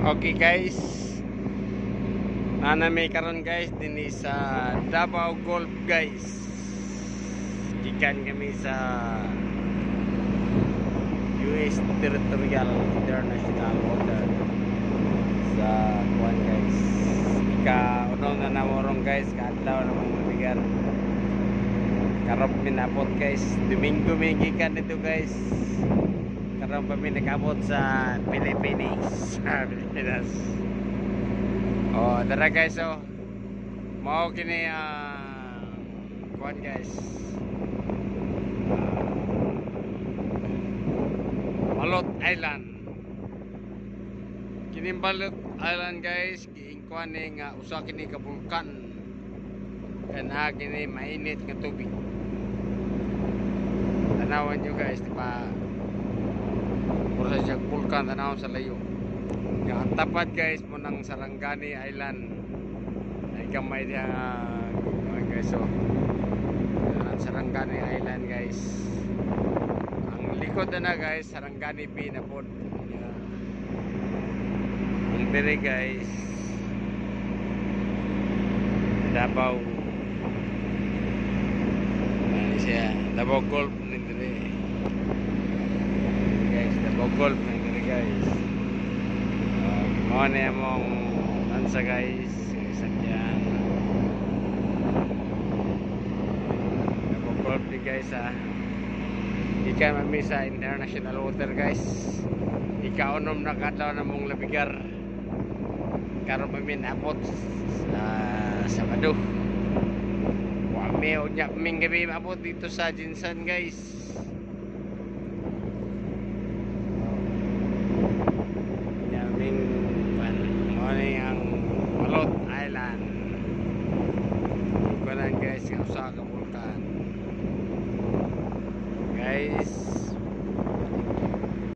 Okay guys, nanami karon guys dinhi sa Davao Gulf guys. Gikan kami sa US Territorial International Water sa kuan guys. Ika-unong na namorong guys, kaadlaw na mong mabigar. Karop minapot guys, Domingo may gikan dito guys. Karong pa nakabot sa Pilipinas. Pilipinas. Oh, tara guys, oh. Mao kini kuan guys. Balot Island. Kini Balot Island guys, giingkuan ni nga usa kini ka bulkan. Kana kini mainit nga tubig. Tanawan nyo guys, di ba? Pura siya bulkan, tanawang sa layo. Ang tapat guys mo ng Sarangani Island. Ay kamay niya guys, so ang Sarangani Island guys. Ang likod na guys, Sarangani Bay na po. Ang dire guys, Davao. Ano siya, Davao Gulf na dire. Guys, Davao Gulf na dire guys. Mga na mong tansa guys, isang dyan. Davao Gulf di guys ha. Ika mami sa international water guys. Ika unom na kadlaw na mong labigar. Karon mami napot sa Sabado. Wame o nyak ming gabi mapot dito sa Jinsan guys. Morning ang Balot Island. Ikuan guys, yung usa ka bulkan. Guys,